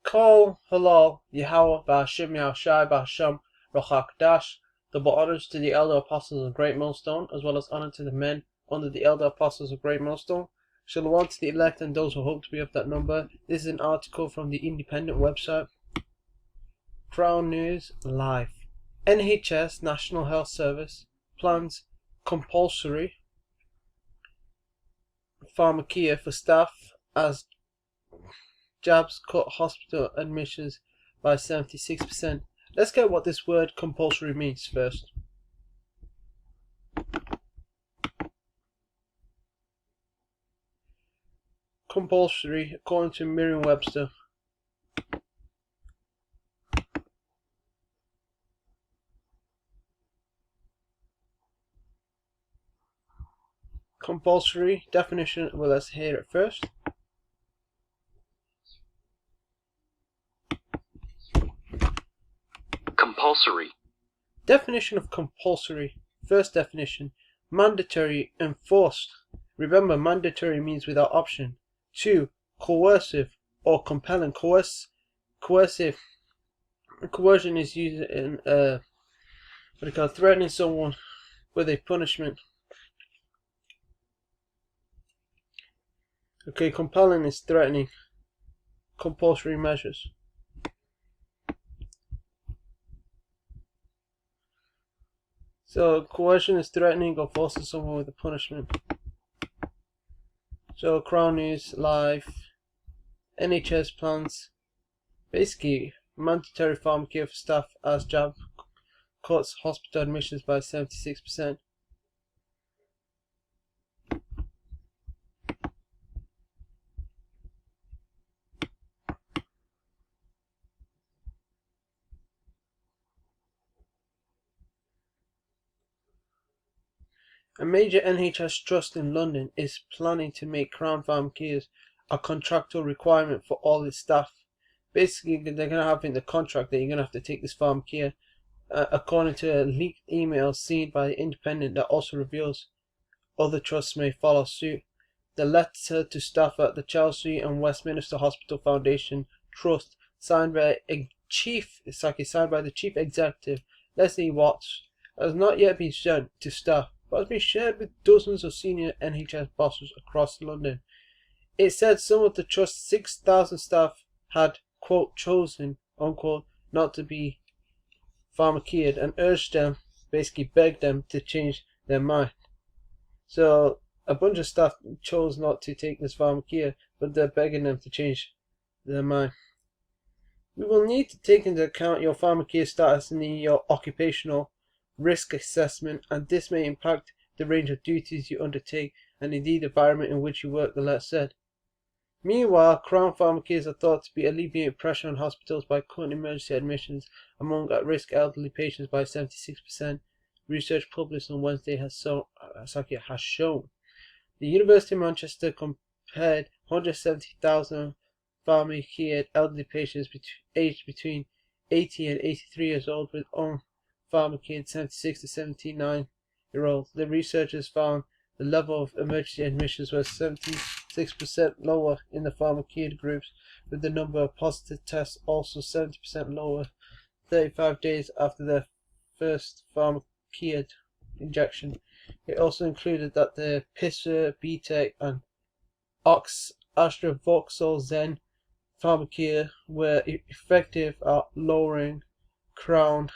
Kol Halal Yahweh Ba'Hashem Yahushai Ba'Hashem Rochakdash. Double honors to the elder apostles of Great Millstone, as well as honor to the men under the elder apostles of Great Millstone. Shalom to the elect and those who hope to be of that number. This is an article from the independent website Crown News Live. NHS National Health Service plans compulsory pharmacia for staff as jabs cut hospital admissions by 76%. Let's get what this word compulsory means first. Compulsory, according to Merriam-Webster, compulsory definition, well, let's hear it first. Compulsory. Definition of compulsory. First definition: mandatory, enforced. Remember, mandatory means without option. 2. Coercive or compelling. Coercive. Coercion is used in threatening someone with a punishment. Okay, compelling is threatening. Compulsory measures. So coercion is threatening or forcing someone with a punishment. So Crown News Live, NHS plans basically mandatory pharmacare for staff as jab cuts hospital admissions by 76%. A major NHS trust in London is planning to make Crown Pharmacares a contractual requirement for all its staff. Basically, they're going to have in the contract that you're going to have to take this pharmacare, according to a leaked email seen by the Independent that also reveals other trusts may follow suit. The letter to staff at the Chelsea and Westminster Hospital Foundation Trust, signed by the chief executive, Leslie Watts, has not yet been sent to staff, but has been shared with dozens of senior NHS bosses across London. It said some of the trust's 6,000 staff had, quote, chosen, unquote, not to be pharmacared and urged them, basically begged them to change their mind. So a bunch of staff chose not to take this pharmacare, but they're begging them to change their mind. We will need to take into account your pharmacare status in your occupational risk assessment, and this may impact the range of duties you undertake and indeed the environment in which you work, the letter said. Meanwhile, Crown Pharmacares are thought to be alleviating pressure on hospitals by cutting emergency admissions among at-risk elderly patients by 76%. Research published on Wednesday has shown. The University of Manchester compared 170,000 pharmacared elderly patients aged between 80 and 83 years old with pharmacared 76 to 79-year-olds. The researchers found the level of emergency admissions was 76% lower in the pharmacared groups, with the number of positive tests also 70% lower 35 days after their first pharmacared injection. It also included that the Pfizer, BTEC and AstraVoxal Zen pharmacare were effective at lowering Crown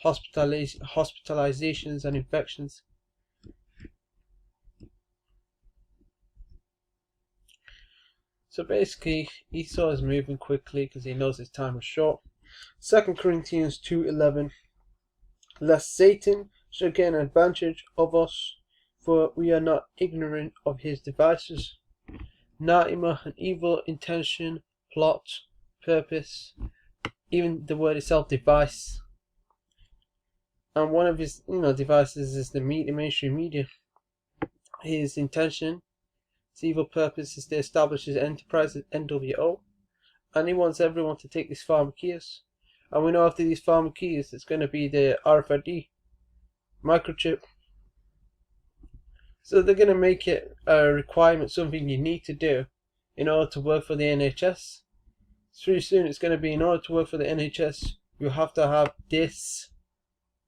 hospitalizations and infections. So basically, Esau is moving quickly because he knows his time is short. 2 Corinthians 2:11. Lest Satan should gain an advantage of us, for we are not ignorant of his devices. Naima, an evil intention, plot, purpose, even the word itself, device. And one of his devices is the mainstream media. His intention, his evil purpose is to establish his enterprise at NWO, and he wants everyone to take these pharmacares. And we know after these pharmacares it's going to be the RFID microchip. So they're going to make it a requirement, something you need to do in order to work for the NHS. pretty soon it's going to be, in order to work for the NHS, you have to have this.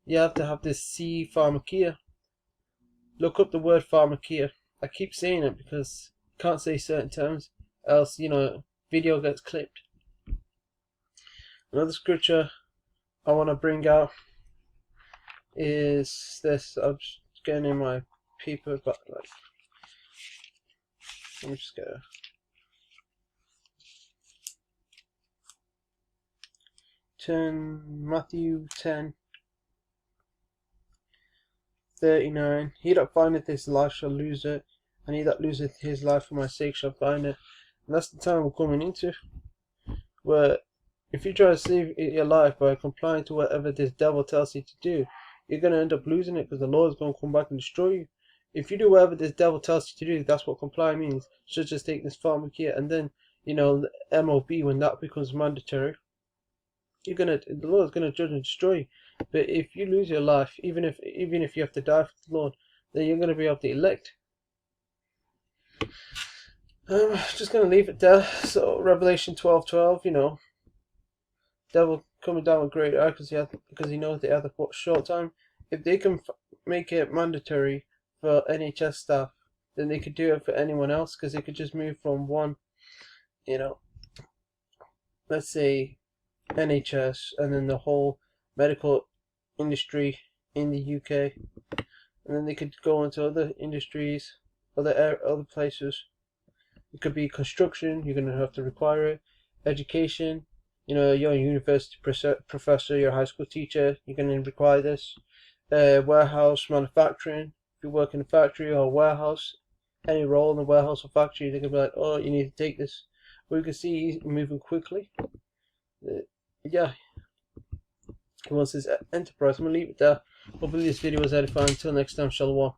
You have to have this C Pharmakia. Look up the word Pharmakia. I keep saying it because you can't say certain terms, else, you know, video gets clipped. Another scripture I want to bring out is this. I'm just getting in my paper, but like, let me just go. Matthew 10:39. He that findeth his life shall lose it, and he that loseth his life for my sake shall find it. And that's the time we're coming into, where if you try to save your life by complying to whatever this devil tells you to do, you're going to end up losing it, because the Lord is going to come back and destroy you. If you do whatever this devil tells you to do, that's what comply means. So just take this Pharmakia, and then, you know, the MOB, when that becomes mandatory, the Lord is gonna judge and destroy you. But if you lose your life, even if you have to die for the Lord, then you're gonna be of the elect. Just gonna leave it there. So Revelation 12:12, you know, devil coming down with great wrath because he knows they have a short time. If they can make it mandatory for NHS staff, then they could do it for anyone else, because they could just move from one, you know, let's say NHS, and then the whole medical industry in the UK, and then they could go into other industries, other places. It could be construction, you're going to have to require it. Education, you know, you're a university professor, you're a high school teacher, you're going to require this. Warehouse, manufacturing, if you work in a factory or a warehouse, any role in the warehouse or factory, they're going to be like, oh, you need to take this. Well, you can see he's moving quickly. Yeah, he wants his enterprise. I'm going to leave it there. Hopefully this video was edifying. Until next time, Shalom.